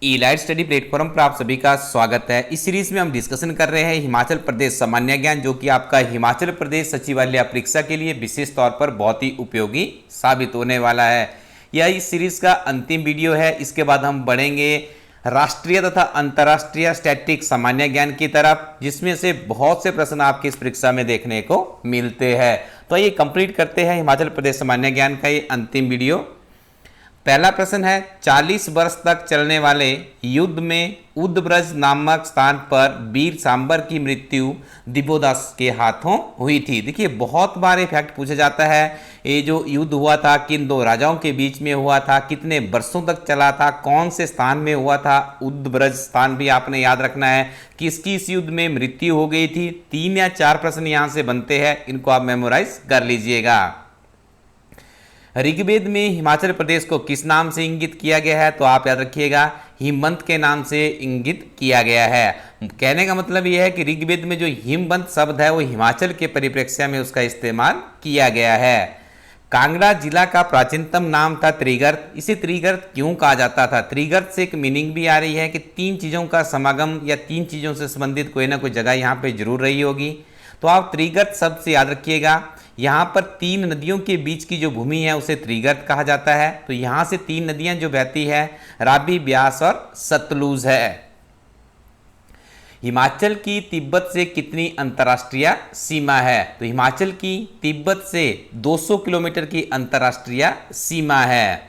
ई-लाइट study platform पर आप सभी का स्वागत है। इस सीरीज में हम डिस्कशन कर रहे हैं हिमाचल प्रदेश सामान्य ज्ञान, जो कि आपका हिमाचल प्रदेश सचिवालय परीक्षा के लिए विशेष तौर पर बहुत ही उपयोगी साबित होने वाला है। यह इस सीरीज का अंतिम वीडियो है। इसके बाद हम बढ़ेंगे राष्ट्रीय तथा अंतर्राष्ट्रीय स्टैटिक सामान्य ज्ञान की तरफ, जिसमें से बहुत से प्रश्न आपकी इस परीक्षा में देखने को मिलते हैं। तो ये कंप्लीट करते हैं हिमाचल प्रदेश सामान्य ज्ञान का ये अंतिम वीडियो। पहला प्रश्न है, 40 वर्ष तक चलने वाले युद्ध में उद्ब्रज नामक स्थान पर वीर सांबर की मृत्यु दिवोदास के हाथों हुई थी। देखिए बहुत बार ये फैक्ट पूछा जाता है, ये जो युद्ध हुआ था किन दो राजाओं के बीच में हुआ था, कितने वर्षों तक चला था, कौन से स्थान में हुआ था। उद्ब्रज स्थान भी आपने याद रखना है, किसकी इस युद्ध में मृत्यु हो गई थी। 3 या 4 प्रश्न यहाँ से बनते हैं, इनको आप मेमोराइज कर लीजिएगा। ऋग्वेद में हिमाचल प्रदेश को किस नाम से इंगित किया गया है, तो आप याद रखिएगा हिमवंत के नाम से इंगित किया गया है। कहने का मतलब यह है कि ऋग्वेद में जो हिमवंत शब्द है वो हिमाचल के परिप्रेक्ष्य में उसका इस्तेमाल किया गया है। कांगड़ा जिला का प्राचीनतम नाम था त्रिगर्त। इसे त्रिगर्त क्यों कहा जाता था? त्रिगर्त से एक मीनिंग भी आ रही है कि 3 चीज़ों का समागम या 3 चीज़ों से संबंधित कोई ना कोई जगह यहाँ पे जरूर रही होगी। तो आप त्रिगर्त शब्द से याद रखिएगा, यहाँ पर 3 नदियों के बीच की जो भूमि है उसे त्रिगर्त कहा जाता है। तो यहाँ से 3 नदियाँ जो बहती है, रावी, ब्यास और सतलुज है। हिमाचल की तिब्बत से कितनी अंतर्राष्ट्रीय सीमा है? तो हिमाचल की तिब्बत से 200 किलोमीटर की अंतर्राष्ट्रीय सीमा है।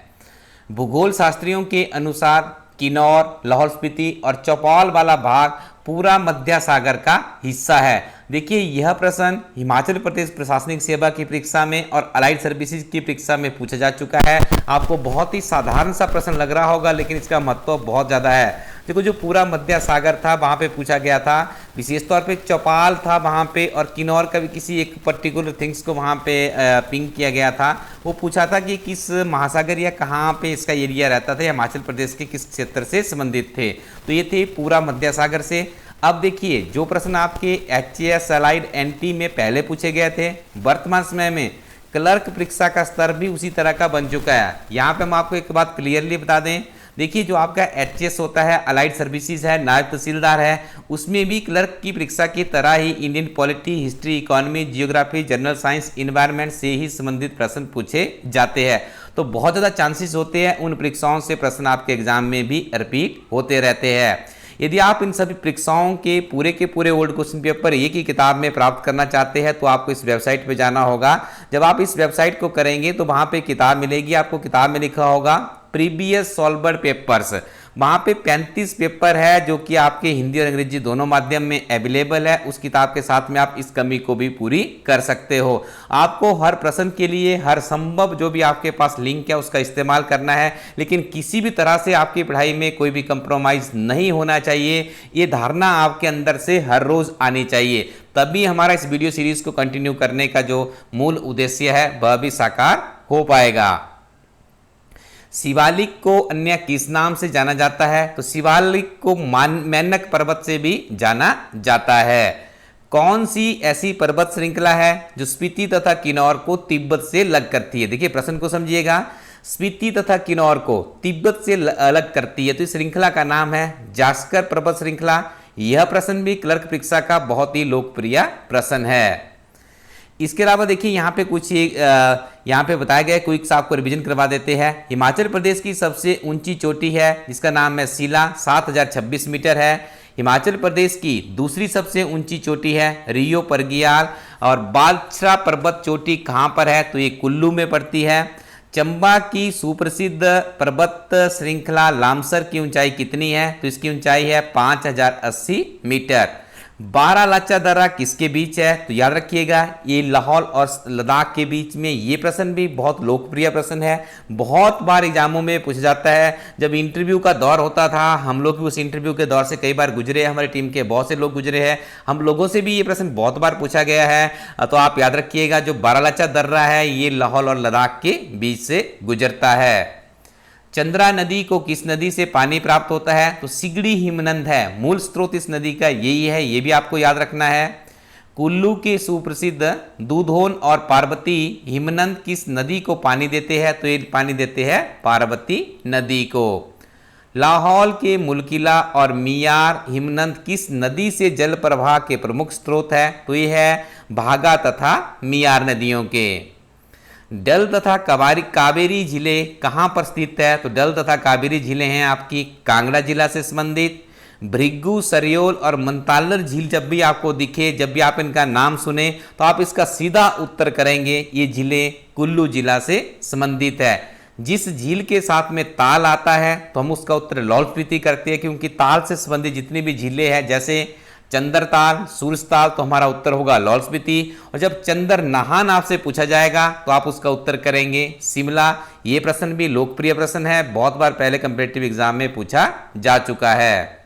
भूगोल शास्त्रियों के अनुसार किन्नौर, लाहौल स्पीति और चौपाल वाला भाग पूरा मध्य सागर का हिस्सा है। देखिए यह प्रश्न हिमाचल प्रदेश प्रशासनिक सेवा की परीक्षा में और अलाइड सर्विसेज की परीक्षा में पूछा जा चुका है। आपको बहुत ही साधारण सा प्रश्न लग रहा होगा, लेकिन इसका महत्व बहुत ज़्यादा है। देखो जो पूरा मध्य सागर था वहाँ पे पूछा गया था, विशेष तौर पे चौपाल था वहाँ पे, और किन्नौर का भी किसी एक पर्टिकुलर थिंग्स को वहाँ पे पिंक किया गया था। वो पूछा था कि किस महासागर या कहाँ पे इसका एरिया रहता था, हिमाचल प्रदेश के किस क्षेत्र से संबंधित थे। तो ये थे पूरा मध्य सागर से। अब देखिए जो प्रश्न आपके HAS अलाइड NT में पहले पूछे गए थे, वर्तमान समय में क्लर्क परीक्षा का स्तर भी उसी तरह का बन चुका है। यहाँ पे हम आपको एक बात क्लियरली बता दें, देखिए जो आपका HAS होता है, अलाइड सर्विसेज है, नायब तहसीलदार है, उसमें भी क्लर्क की परीक्षा की तरह ही Indian polity, history, economy, geography, general science, environment से ही संबंधित प्रश्न पूछे जाते हैं। तो बहुत ज़्यादा चांसेस होते हैं उन परीक्षाओं से प्रश्न आपके एग्जाम में भी रिपीट होते रहते हैं। यदि आप इन सभी परीक्षाओं के पूरे ओल्ड क्वेश्चन पेपर एक ही किताब में प्राप्त करना चाहते हैं तो आपको इस वेबसाइट पे जाना होगा। जब आप इस वेबसाइट को करेंगे तो वहाँ पे किताब मिलेगी, आपको किताब में लिखा होगा प्रीवियस सॉल्व्ड पेपर्स। वहाँ पे 35 पेपर है जो कि आपके हिंदी और अंग्रेजी दोनों माध्यम में अवेलेबल है। उस किताब के साथ में आप इस कमी को भी पूरी कर सकते हो। आपको हर प्रश्न के लिए हर संभव जो भी आपके पास लिंक है उसका इस्तेमाल करना है, लेकिन किसी भी तरह से आपकी पढ़ाई में कोई भी कंप्रोमाइज नहीं होना चाहिए। ये धारणा आपके अंदर से हर रोज आनी चाहिए, तभी हमारा इस वीडियो सीरीज को कंटिन्यू करने का जो मूल उद्देश्य है वह भी साकार हो पाएगा। शिवालिक को अन्य किस नाम से जाना जाता है? तो शिवालिक को मैनक पर्वत से भी जाना जाता है। कौन सी ऐसी पर्वत श्रृंखला है जो स्पीति तथा किन्नौर को तिब्बत से अलग करती है? देखिए प्रश्न को समझिएगा, स्पीति तथा किन्नौर को तिब्बत से अलग करती है, तो इस श्रृंखला का नाम है जास्कर पर्वत श्रृंखला। यह प्रश्न भी क्लर्क परीक्षा का बहुत ही लोकप्रिय प्रश्न है। इसके अलावा देखिए यहाँ पे कुछ यहाँ पे बताया गया है, क्विक आपको रिवीजन करवा देते हैं। हिमाचल प्रदेश की सबसे ऊंची चोटी है जिसका नाम है शिला, 7026 मीटर है। हिमाचल प्रदेश की दूसरी सबसे ऊंची चोटी है रियो परगियाल, और बालछरा पर्वत चोटी कहाँ पर है? तो ये कुल्लू में पड़ती है। चंबा की सुप्रसिद्ध पर्वत श्रृंखला लामसर की ऊंचाई कितनी है? तो इसकी ऊंचाई है 5080 मीटर। बारालाचा दर्रा किसके बीच है? तो याद रखिएगा ये लाहौल और लद्दाख के बीच में। ये प्रश्न भी बहुत लोकप्रिय प्रश्न है, बहुत बार एग्जामों में पूछा जाता है। जब इंटरव्यू का दौर होता था, हम लोग भी उस इंटरव्यू के दौर से कई बार गुजरे हैं, हमारी टीम के बहुत से लोग गुजरे हैं, हम लोगों से भी ये प्रश्न बहुत बार पूछा गया है। तो आप याद रखिएगा जो बारालाचा दर्रा है ये लाहौल और लद्दाख के बीच से गुजरता है। चंद्रा नदी को किस नदी से पानी प्राप्त होता है? तो सिगड़ी हिमनद है, मूल स्रोत इस नदी का यही है, ये भी आपको याद रखना है। कुल्लू के सुप्रसिद्ध दूधोन और पार्वती हिमनद किस नदी को पानी देते हैं? तो ये पानी देते हैं पार्वती नदी को। लाहौल के मुलकिला और मियार हिमनद किस नदी से जल प्रवाह के प्रमुख स्रोत है? तो ये है भागा तथा मियार नदियों के। डल तथा कावेरी झीलें कहाँ पर स्थित है? तो डल तथा कावेरी झीलें हैं आपकी कांगड़ा जिला से संबंधित। भृगु, सरयोल और मंतालर झील जब भी आपको दिखे, जब भी आप इनका नाम सुने, तो आप इसका सीधा उत्तर करेंगे ये झीलें कुल्लू जिला से संबंधित है। जिस झील के साथ में ताल आता है तो हम उसका उत्तर लाहौल स्पीति करते हैं, क्योंकि ताल से संबंधित जितनी भी झीलें हैं जैसे चंद्रताल, सूरजताल, तो हमारा उत्तर होगा लाहौल स्पीति। और जब चंद्र नहान आपसे पूछा जाएगा तो आप उसका उत्तर करेंगे शिमला। ये प्रश्न भी लोकप्रिय प्रश्न है, बहुत बार पहले कंपीटिटिव एग्जाम में पूछा जा चुका है।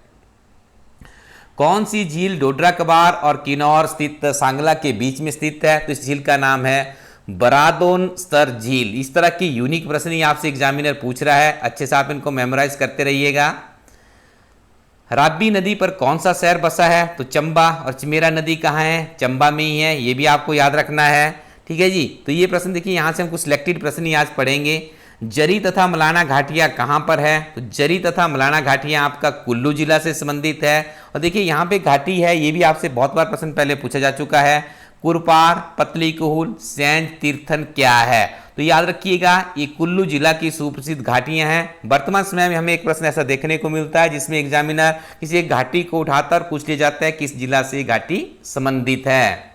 कौन सी झील डोडरा कबार और किन्नौर स्थित सांगला के बीच में स्थित है? तो इस झील का नाम है बरादोन स्तर झील। इस तरह की यूनिक प्रश्न ही आपसे एग्जामिनर पूछ रहा है, अच्छे से आप इनको मेमोराइज करते रहिएगा। राबी नदी पर कौन सा शहर बसा है? तो चंबा। और चिमेरा नदी कहाँ है? चंबा में ही है, ये भी आपको याद रखना है। ठीक है जी, तो ये प्रश्न देखिए, यहाँ से हम कुछ सिलेक्टेड प्रश्न ही आज पढ़ेंगे। जरी तथा मलाना घाटियाँ कहाँ पर है? तो जरी तथा मलाना घाटियाँ आपका कुल्लू जिला से संबंधित है। और देखिए यहाँ पे घाटी है, ये भी आपसे बहुत बार प्रश्न पहले पूछा जा चुका है। कुरपार, पतली कुहूल, सैंज तीर्थन क्या है? तो याद रखिएगा ये कुल्लू जिला की सुप्रसिद्ध घाटियां हैं। वर्तमान समय में हमें एक प्रश्न ऐसा देखने को मिलता है जिसमें एग्जामिनर किसी एक घाटी को उठाकर पूछ लिया जाता है किस जिला से घाटी संबंधित है।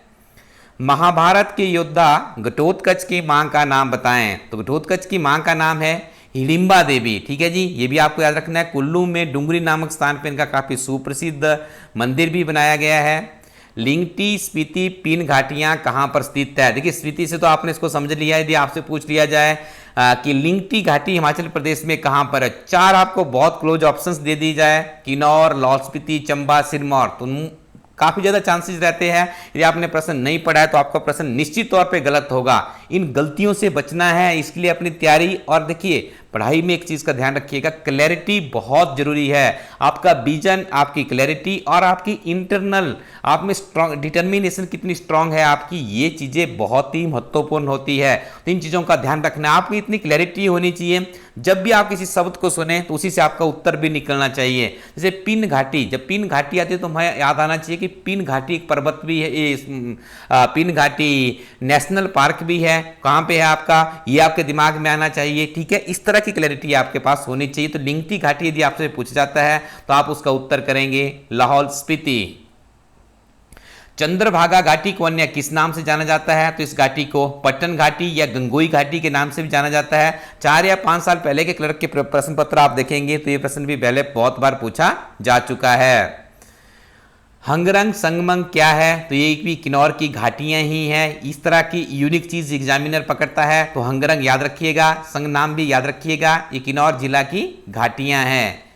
महाभारत के योद्धा घटोत्कच की मां का नाम बताएं। तो घटोत्कच की मां का नाम है हिडिंबा देवी। ठीक है जी, ये भी आपको याद रखना है। कुल्लू में डुंगरी नामक स्थान पर इनका काफी सुप्रसिद्ध मंदिर भी बनाया गया है। लिंगटी, स्पीति, पिन घाटियां कहां पर स्थित है? देखिए स्पीति से तो आपने इसको समझ लिया। यदि आपसे पूछ लिया जाए कि लिंगटी घाटी हिमाचल प्रदेश में कहां पर है, चार आपको बहुत क्लोज ऑप्शंस दे दी जाए, किन्नौर, लाहौल स्पीति, चंबा, सिरमौर, तो काफी ज्यादा चांसेस रहते हैं यदि आपने प्रश्न नहीं पढ़ा है तो आपका प्रश्न निश्चित तौर पे गलत होगा। इन गलतियों से बचना है, इसके लिए अपनी तैयारी और देखिए पढ़ाई में एक चीज का ध्यान रखिएगा, क्लैरिटी बहुत जरूरी है। आपका विजन, आपकी क्लैरिटी और आपकी इंटरनल आप में स्ट्रॉन्ग डिटर्मिनेशन कितनी स्ट्रांग है आपकी, ये चीजें बहुत ही महत्वपूर्ण होती है। तो इन चीजों का ध्यान रखना, आपकी इतनी क्लैरिटी होनी चाहिए, जब भी आप किसी शब्द को सुने तो उसी से आपका उत्तर भी निकलना चाहिए। जैसे पिन घाटी, जब पिन घाटी आती है तो हमें याद आना चाहिए कि पिन घाटी एक पर्वत भी है, पिन घाटी नेशनल पार्क भी है, कहाँ पे है आपका, ये आपके दिमाग में आना चाहिए। ठीक है, इस तरह की क्लैरिटी आपके पास होनी चाहिए। तो लिंगटी घाटी यदि आपसे पूछा जाता है तो आप उसका उत्तर करेंगे लाहौल स्पीति। चंद्रभागा घाटी को अन्य किस नाम से जाना जाता है? तो इस घाटी को पट्टन घाटी या गंगोई घाटी के नाम से भी जाना जाता है। 4 या 5 साल पहले के क्लर्क के प्रश्न पत्र आप देखेंगे तो ये प्रश्न भी पहले बहुत बार पूछा जा चुका है। हंगरंग संगमंग क्या है? तो ये भी किन्नौर की घाटियां ही हैं। इस तरह की यूनिक चीज एग्जामिनर पकड़ता है तो हंगरंग याद रखिएगा, संग नाम भी याद रखिएगा, ये किन्नौर जिला की घाटियां हैं।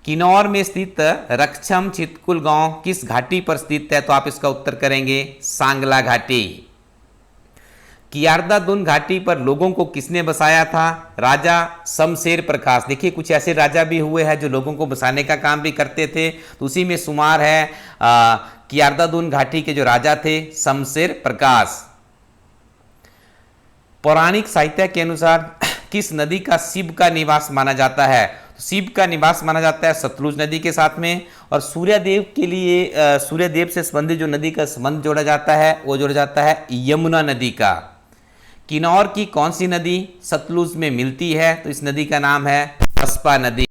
किन्नौर में स्थित रक्षम चितकुल गांव किस घाटी पर स्थित है? तो आप इसका उत्तर करेंगे सांगला घाटी। कियारदा-दुन घाटी पर लोगों को किसने बसाया था? राजा शमशेर प्रकाश। देखिए कुछ ऐसे राजा भी हुए हैं जो लोगों को बसाने का काम भी करते थे, तो उसी में शुमार है कियारदा-दुन घाटी के जो राजा थे शमशेर प्रकाश। पौराणिक साहित्य के अनुसार किस नदी का शिव का निवास माना जाता है? शिव का निवास माना जाता है सतलुज नदी के साथ में। और सूर्यदेव के लिए सूर्यदेव से संबंधित जो नदी का संबंध जोड़ा जाता है वो जोड़ा जाता है यमुना नदी का। किन्नौर की कौन सी नदी सतलुज में मिलती है? तो इस नदी का नाम है बसपा नदी।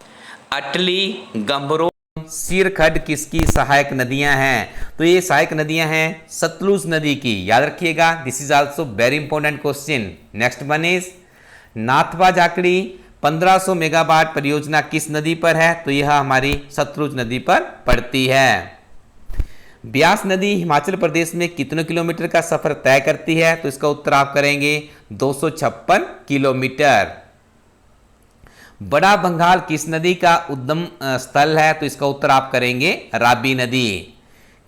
अटली, गंभरो, सिरखड किसकी सहायक नदियां हैं? तो ये सहायक नदियां हैं सतलुज नदी की, याद रखिएगा। This is also very important question. Next one is Nathpa Jhakri 1500 megawatt परियोजना किस नदी पर है? तो यह हमारी सतलुज नदी पर पड़ती है। ब्यास नदी हिमाचल प्रदेश में कितने किलोमीटर का सफर तय करती है? तो इसका उत्तर आप करेंगे 256 किलोमीटर। बड़ा बंगाल किस नदी का उद्गम स्थल है? तो इसका उत्तर आप करेंगे राबी नदी।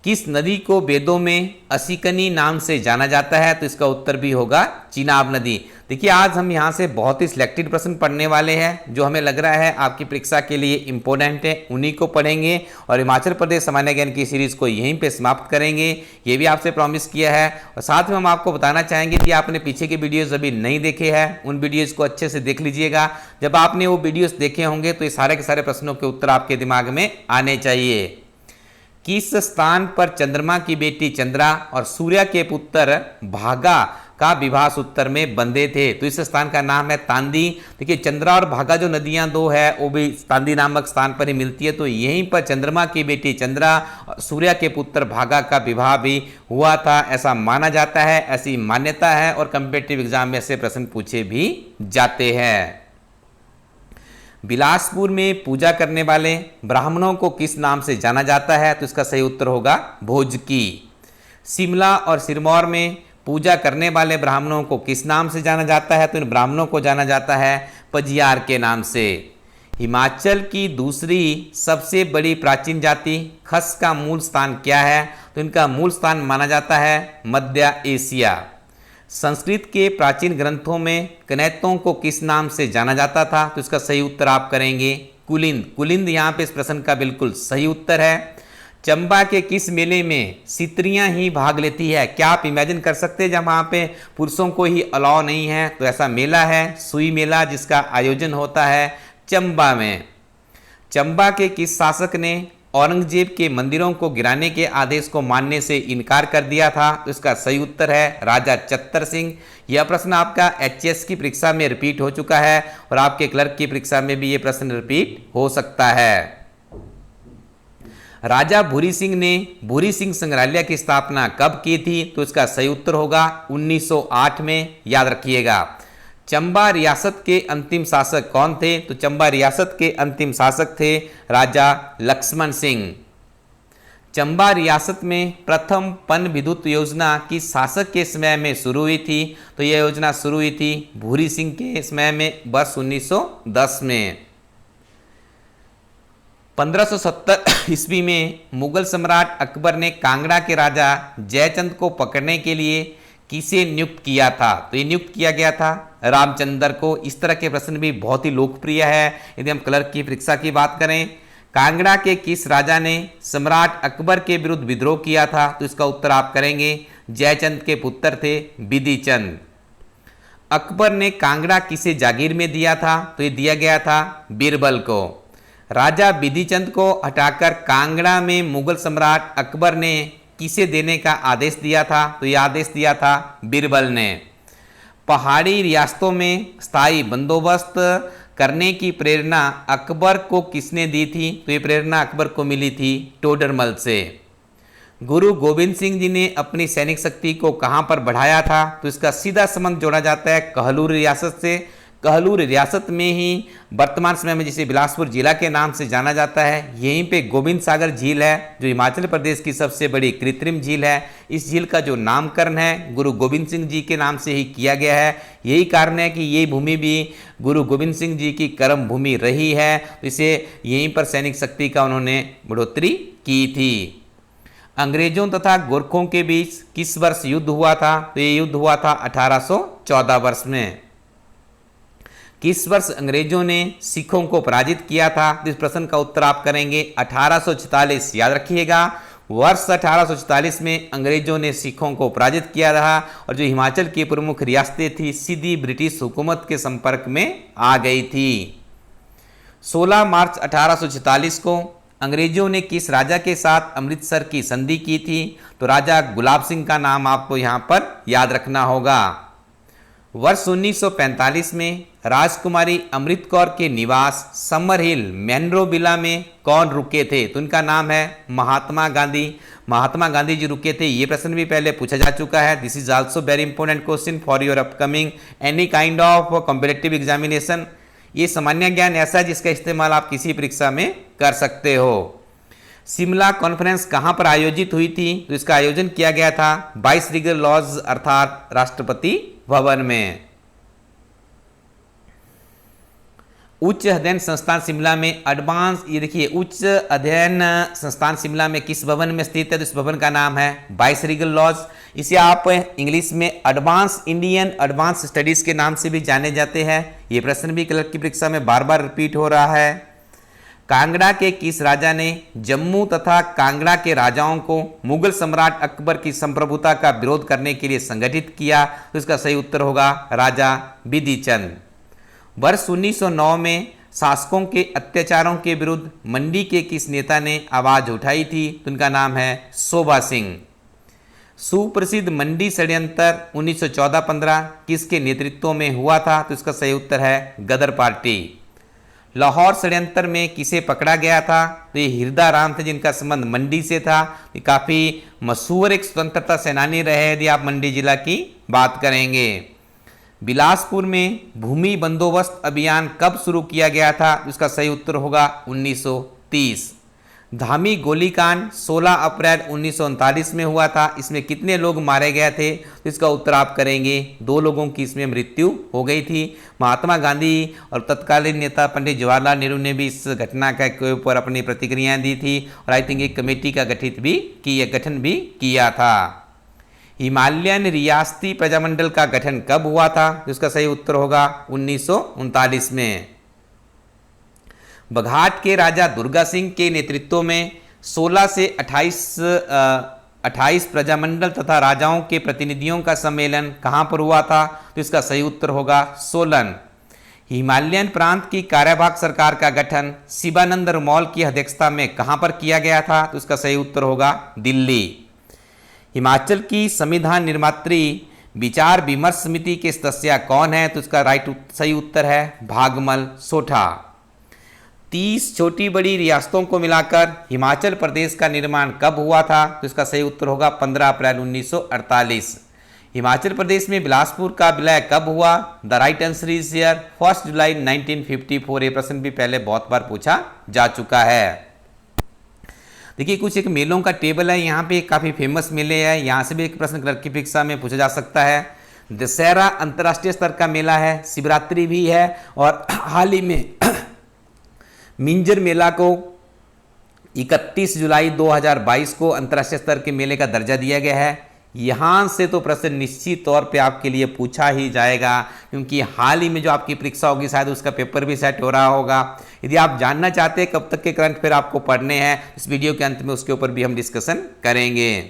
किस नदी को वेदों में असिकनी नाम से जाना जाता है? तो इसका उत्तर भी होगा चिनाब नदी। देखिए आज हम यहाँ से बहुत ही सिलेक्टेड प्रश्न पढ़ने वाले हैं जो हमें लग रहा है आपकी परीक्षा के लिए इंपॉर्टेंट है, उन्हीं को पढ़ेंगे और हिमाचल प्रदेश सामान्य ज्ञान की सीरीज को यहीं पे समाप्त करेंगे, ये भी आपसे प्रॉमिस किया है। और साथ में हम आपको बताना चाहेंगे कि आपने पीछे के वीडियोस अभी नहीं देखे हैं, उन वीडियोस को अच्छे से देख लीजिएगा। जब आपने वो वीडियोस देखे होंगे तो ये सारे के सारे प्रश्नों के उत्तर आपके दिमाग में आने चाहिए। किस स्थान पर चंद्रमा की बेटी चंद्रा और सूर्य के पुत्र भागा का विवाह सूत्र में बंधे थे? तो इस स्थान का नाम है तांदी। देखिए चंद्रा और भागा जो नदियां दो है वो भी तांदी नामक स्थान पर ही मिलती है, तो यहीं पर चंद्रमा की बेटी चंद्रा और सूर्य के पुत्र भागा का विवाह भी हुआ था, ऐसा माना जाता है, ऐसी मान्यता है और कॉम्पिटिटिव एग्जाम में ऐसे प्रश्न पूछे भी जाते हैं। बिलासपुर में पूजा करने वाले ब्राह्मणों को किस नाम से जाना जाता है? तो इसका सही उत्तर होगा भोजकी। शिमला और सिरमौर में पूजा करने वाले ब्राह्मणों को किस नाम से जाना जाता है? तो इन ब्राह्मणों को जाना जाता है पजियार के नाम से। हिमाचल की दूसरी सबसे बड़ी प्राचीन जाति खस का मूल स्थान क्या है? तो इनका मूल स्थान माना जाता है मध्य एशिया। संस्कृत के प्राचीन ग्रंथों में कनैतों को किस नाम से जाना जाता था? तो इसका सही उत्तर आप करेंगे कुलिंद। कुलिंद यहाँ पे इस प्रश्न का बिल्कुल सही उत्तर है। चंबा के किस मेले में स्त्रियां ही भाग लेती है? क्या आप इमेजिन कर सकते हैं जब वहाँ पे पुरुषों को ही अलाउ नहीं है? तो ऐसा मेला है सुई मेला, जिसका आयोजन होता है चंबा में। चंबा के किस शासक ने औरंगजेब के मंदिरों को गिराने के आदेश को मानने से इनकार कर दिया था? तो इसका सही उत्तर है राजा चत्तर सिंह। यह प्रश्न आपका एचएस की परीक्षा में रिपीट हो चुका है और आपके क्लर्क की परीक्षा में भी यह प्रश्न रिपीट हो सकता है। राजा भूरी सिंह ने भूरी सिंह संग्रहालय की स्थापना कब की थी? तो इसका सही उत्तर होगा 1908 में, याद रखिएगा। चंबा रियासत के अंतिम शासक कौन थे? तो चंबा रियासत के अंतिम शासक थे राजा लक्ष्मण सिंह। चंबा रियासत में प्रथम पन विद्युत योजना किस शासक के समय में शुरू हुई थी? तो यह योजना शुरू हुई थी भूरी सिंह के समय में, वर्ष 1910 में। 1570 ईस्वी में मुगल सम्राट अकबर ने कांगड़ा के राजा जयचंद को पकड़ने के लिए किसे नियुक्त किया था? तो ये नियुक्त किया गया था रामचंद्र को। इस तरह के प्रश्न भी बहुत ही लोकप्रिय है यदि हम क्लर्क की परीक्षा की बात करें। कांगड़ा के किस राजा ने सम्राट अकबर के विरुद्ध विद्रोह किया था? तो इसका उत्तर आप करेंगे जयचंद के पुत्र थे बिधिचंद। अकबर ने कांगड़ा किसे जागीर में दिया था? तो ये दिया गया था बीरबल को। राजा बिधिचंद को हटाकर कांगड़ा में मुगल सम्राट अकबर ने किसे देने का आदेश दिया था? तो यह आदेश दिया था बीरबल ने। पहाड़ी रियासतों में स्थायी बंदोबस्त करने की प्रेरणा अकबर को किसने दी थी? तो ये प्रेरणा अकबर को मिली थी टोडरमल से। गुरु गोविंद सिंह जी ने अपनी सैनिक शक्ति को कहां पर बढ़ाया था? तो इसका सीधा संबंध जोड़ा जाता है कहलूर रियासत से। कहलूर रियासत में ही वर्तमान समय में जिसे बिलासपुर जिला के नाम से जाना जाता है, यहीं पे गोविंद सागर झील है जो हिमाचल प्रदेश की सबसे बड़ी कृत्रिम झील है। इस झील का जो नामकरण है गुरु गोविंद सिंह जी के नाम से ही किया गया है। यही कारण है कि ये भूमि भी गुरु गोविंद सिंह जी की कर्म भूमि रही है, तो इसे यहीं पर सैनिक शक्ति का उन्होंने बढ़ोतरी की थी। अंग्रेजों तथा गोरखों के बीच किस वर्ष युद्ध हुआ था? तो ये युद्ध हुआ था 1814 वर्ष में। किस वर्ष अंग्रेजों ने सिखों को पराजित किया था? इस प्रश्न का उत्तर आप करेंगे 1844। याद रखिएगा वर्ष 1844 में अंग्रेजों ने सिखों को पराजित किया रहा और जो हिमाचल की प्रमुख रियासतें थी सीधी ब्रिटिश हुकूमत के संपर्क में आ गई थी। 16 मार्च 1846 को अंग्रेजों ने किस राजा के साथ अमृतसर की संधि की थी? तो राजा गुलाब सिंह का नाम आपको यहां पर याद रखना होगा। वर्ष 1945 में राजकुमारी अमृत कौर के निवास समर हिल मैनरोबिला में कौन रुके थे? तो इनका नाम है महात्मा गांधी। महात्मा गांधी जी रुके थे। ये प्रश्न भी पहले पूछा जा चुका है। This is also very important question for your upcoming any kind of competitive examination. ये सामान्य ज्ञान ऐसा है जिसका इस्तेमाल आप किसी परीक्षा में कर सकते हो। शिमला कॉन्फ्रेंस कहां पर आयोजित हुई थी? तो इसका आयोजन किया गया था वाइस रीगल लॉज अर्थात राष्ट्रपति भवन में। उच्च अध्ययन संस्थान शिमला में एडवांस, ये देखिए उच्च अध्ययन संस्थान शिमला में किस भवन में स्थित है? तो इस भवन का नाम है वाइसरीगल लॉज। इसे आप इंग्लिश में एडवांस इंडियन एडवांस स्टडीज के नाम से भी जाने जाते हैं। ये प्रश्न भी क्लर्क की परीक्षा में बार बार रिपीट हो रहा है। कांगड़ा के किस राजा ने जम्मू तथा कांगड़ा के राजाओं को मुगल सम्राट अकबर की संप्रभुता का विरोध करने के लिए संगठित किया? तो इसका सही उत्तर होगा राजा बिधिचंद। वर्ष 1909 में शासकों के अत्याचारों के विरुद्ध मंडी के किस नेता ने आवाज उठाई थी? तो उनका नाम है शोभा सिंह। सुप्रसिद्ध मंडी षड्यंत्र 1914-15 किसके नेतृत्व में हुआ था? तो इसका सही उत्तर है गदर पार्टी। लाहौर षड्यंत्र में किसे पकड़ा गया था? तो ये हिरदा राम थे, जिनका संबंध मंडी से था। ये काफ़ी मशहूर एक स्वतंत्रता सेनानी रहे यदि आप मंडी जिला की बात करेंगे। बिलासपुर में भूमि बंदोबस्त अभियान कब शुरू किया गया था? इसका सही उत्तर होगा 1930। धामी गोलीकांड 16 अप्रैल 1939 में हुआ था। इसमें कितने लोग मारे गए थे? तो इसका उत्तर आप करेंगे 2 लोगों की इसमें मृत्यु हो गई थी। महात्मा गांधी और तत्कालीन नेता पंडित जवाहरलाल नेहरू ने भी इस घटना के ऊपर अपनी प्रतिक्रियाएं दी थी और आई थिंक एक कमेटी का गठन भी किया था। हिमालयन रियासती प्रजामंडल का गठन कब हुआ था? जिसका सही उत्तर होगा 1939 में। बघाट के राजा दुर्गा सिंह के नेतृत्व में 16 से 28 प्रजामंडल तथा राजाओं के प्रतिनिधियों का सम्मेलन कहां पर हुआ था? तो इसका सही उत्तर होगा सोलन। हिमालयन प्रांत की कार्यवाहक सरकार का गठन शिवानंद रमौल की अध्यक्षता में कहां पर किया गया था? तो इसका सही उत्तर होगा दिल्ली। हिमाचल की संविधान निर्मात्री विचार विमर्श समिति के सदस्य कौन है? तो इसका सही उत्तर है भागमल सोठा। 30 छोटी बड़ी रियासतों को मिलाकर हिमाचल प्रदेश का निर्माण कब हुआ था? तो इसका सही उत्तर होगा 15 अप्रैल 1948। हिमाचल प्रदेश में बिलासपुर का विलय कब हुआ? The right answer is here 1 जुलाई 1954। ये प्रश्न भी पहले बहुत बार पूछा जा चुका है। देखिए कुछ एक मेलों का टेबल है, यहाँ पे काफ़ी फेमस मेले हैं, यहाँ से भी एक प्रश्न क्लर्क की परीक्षा में पूछा जा सकता है। दशहरा अंतर्राष्ट्रीय स्तर का मेला है, शिवरात्रि भी है और हाल ही में मिंजर मेला को 31 जुलाई 2022 को अंतर्राष्ट्रीय स्तर के मेले का दर्जा दिया गया है। यहाँ से तो प्रश्न निश्चित तौर पे आपके लिए पूछा ही जाएगा, क्योंकि हाल ही में जो आपकी परीक्षा होगी शायद उसका पेपर भी सेट हो रहा होगा। यदि आप जानना चाहते हैं कब तक के करंट अफेयर आपको पढ़ने हैं, इस वीडियो के अंत में उसके ऊपर भी हम डिस्कशन करेंगे।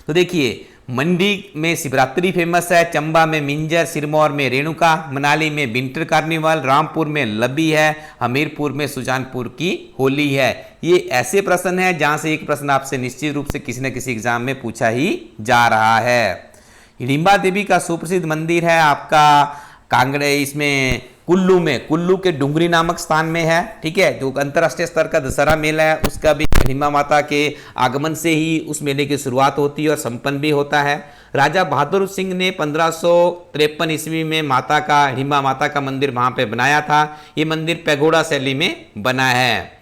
तो देखिए मंडी में शिवरात्रि फेमस है, चंबा में मिंजर, सिरमौर में रेणुका, मनाली में विंटर कार्निवल, रामपुर में लबी है, हमीरपुर में सुजानपुर की होली है। ये ऐसे प्रश्न है जहां से एक प्रश्न आपसे निश्चित रूप से किसी न किसी एग्जाम में पूछा ही जा रहा है। हिडिंबा देवी का सुप्रसिद्ध मंदिर है आपका कांगड़े, इसमें कुल्लू के डुंगरी नामक स्थान में है। ठीक है, जो अंतर्राष्ट्रीय स्तर का दशहरा मेला है उसका भी हिडिंबा माता के आगमन से ही उस मेले की शुरुआत होती है और संपन्न भी होता है। राजा बहादुर सिंह ने 1553 ईस्वी में हिडिंबा माता का मंदिर वहां पे बनाया था। ये मंदिर पैगोडा शैली में बना है।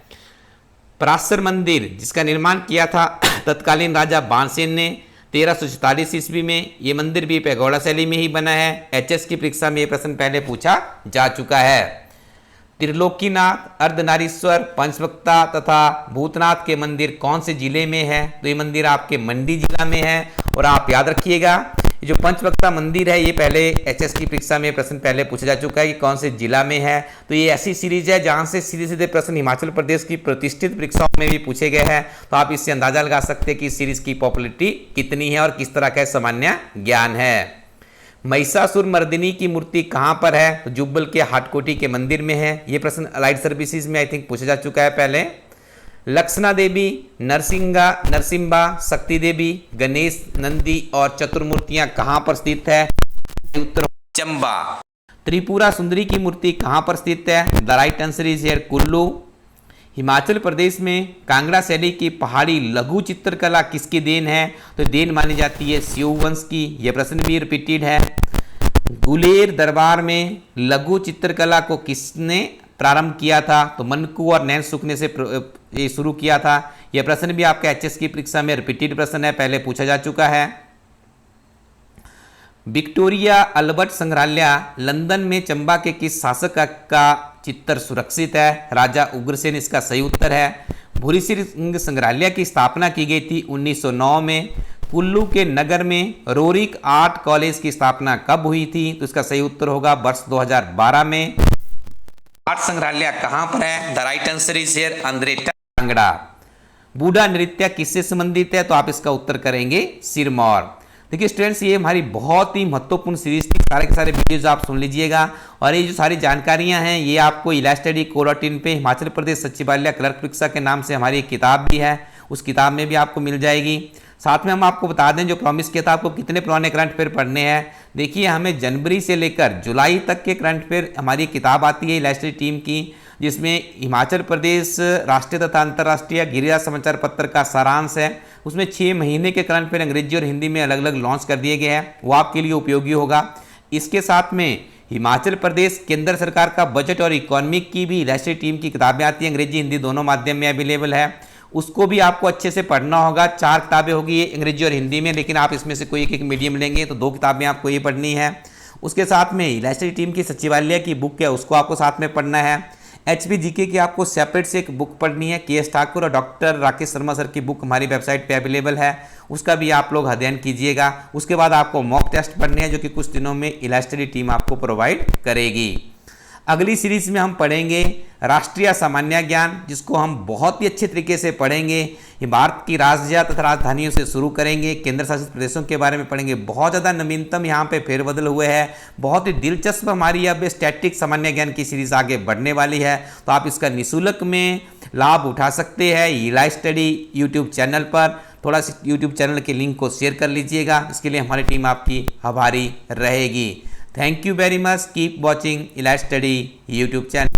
पराशर मंदिर जिसका निर्माण किया था तत्कालीन राजा बाणसेन ने 1344 ईस्वी में, ये मंदिर भी पैगोडा शैली में ही बना है। एचएस की परीक्षा में ये प्रश्न पहले पूछा जा चुका है। त्रिलोकीनाथ, अर्धनारीश्वर, पंचवक्ता तथा भूतनाथ के मंदिर कौन से जिले में है? तो ये मंदिर आपके मंडी जिला में है। और आप याद रखिएगा ये जो पंचवक्ता मंदिर है ये पहले एचएस की परीक्षा में प्रश्न पहले पूछा जा चुका है कि कौन से जिला में है। तो ये ऐसी सीरीज है जहां से सीधे सीधे प्रश्न हिमाचल प्रदेश की प्रतिष्ठित परीक्षाओं में भी पूछे गए हैं। तो आप इससे अंदाजा लगा सकते हैं कि इस सीरीज की पॉपुलैरिटी कितनी है और किस तरह का सामान्य ज्ञान है। महिषासुर मर्दिनी की मूर्ति कहां पर है? तो जुब्बल के हाटकोटी के मंदिर में है। ये प्रश्न अलाइड सर्विसेज में आई थिंक पूछा जा चुका है पहले। लक्षणा देवी, नरसिम्हा, शक्ति देवी, गणेश, नंदी और चतुर्मूर्तियां कहां पर स्थित है? उत्तर चंबा। त्रिपुरा सुंदरी की मूर्ति कहां पर स्थित है? The right answer is here Kullu. Himachal Pradesh में कांगड़ा शैली की पहाड़ी लघु चित्रकला किसकी देन है? तो देन मानी जाती है स्यू वंश की। यह प्रश्न भी रिपीटेड है। गुलेर दरबार में लघु चित्रकला को किसने प्रारंभ किया था? तो मनकू और नैन सुख ने से ये शुरू किया था। यह प्रश्न भी आपके एचएस की परीक्षा में रिपीटेड प्रश्न है, पहले पूछा जा चुका है। विक्टोरिया अल्बर्ट संग्रहालय लंदन में चंबा के किस शासक का चित्र सुरक्षित है? राजा उग्रसेन इसका सही उत्तर है। भूरी सिंह संग्रहालय की स्थापना की गई थी 1909 में। कुल्लू के नगर में रोरिक आर्ट कॉलेज की स्थापना कब हुई थी? तो इसका सही उत्तर होगा वर्ष 2012 में। आर्ट संग्रहालय कहां पर है? The right answer is here Andretta Kangra. बूढ़ा नृत्य किससे संबंधित है? तो आप इसका उत्तर करेंगे सिरमौर। देखिए स्टूडेंट्स, ये हमारी बहुत ही महत्वपूर्ण सीरीज थी। सारे के सारे वीडियोज आप सुन लीजिएगा और ये जो सारी जानकारियां हैं ये आपको elasticco.in पे हिमाचल प्रदेश सचिवालय क्लर्क परीक्षा के नाम से हमारी एक किताब भी है, उस किताब में भी आपको मिल जाएगी। साथ में हम आपको बता दें जो प्रॉमिस किया था आपको कितने पुराने करंट अफेयर पढ़ने हैं। देखिए हमें जनवरी से लेकर जुलाई तक के करंट अफेयर हमारी किताब आती है इलास्टिक टीम की, जिसमें हिमाचल प्रदेश राष्ट्रीय तथा अंतर्राष्ट्रीय गिरिराज समाचार पत्र का सारांश है। उसमें 6 महीने के करंट अफेयर अंग्रेजी और हिंदी में अलग अलग लॉन्च कर दिए गए हैं, वो आपके लिए उपयोगी होगा। इसके साथ में हिमाचल प्रदेश केंद्र सरकार का बजट और इकोनॉमिक की भी इलास्टिक टीम की किताबें आती हैं, अंग्रेजी हिंदी दोनों माध्यम में अवेलेबल है। उसको भी आपको अच्छे से पढ़ना होगा। 4 किताबें होगी ये अंग्रेजी और हिंदी में, लेकिन आप इसमें से कोई एक मीडियम लेंगे तो 2 किताबें आपको ये पढ़नी है। उसके साथ में इलास्टिक टीम की सचिवालय की बुक है, उसको आपको साथ में पढ़ना है। HPGK की आपको सेपरेट से एक बुक पढ़नी है। KS ठाकुर और डॉक्टर राकेश शर्मा सर की बुक हमारी वेबसाइट पे अवेलेबल है, उसका भी आप लोग अध्ययन कीजिएगा। उसके बाद आपको मॉक टेस्ट पढ़ने हैं जो कि कुछ दिनों में इलास्टिक टीम आपको प्रोवाइड करेगी। अगली सीरीज में हम पढ़ेंगे राष्ट्रीय सामान्य ज्ञान, जिसको हम बहुत ही अच्छे तरीके से पढ़ेंगे। ये भारत की राज्य तथा राजधानियों से शुरू करेंगे, केंद्र शासित प्रदेशों के बारे में पढ़ेंगे। बहुत ज़्यादा नवीनतम यहाँ पे फेरबदल हुए हैं, बहुत ही दिलचस्प हमारी अब स्टैटिक सामान्य ज्ञान की सीरीज आगे बढ़ने वाली है, तो आप इसका निःशुल्क में लाभ उठा सकते हैं इलास्टडी यूट्यूब चैनल पर। थोड़ा सा यूट्यूब चैनल के लिंक को शेयर कर लीजिएगा, इसके लिए हमारी टीम आपकी आभारी रहेगी। Thank you very much. Keep watching Elastic Study YouTube channel.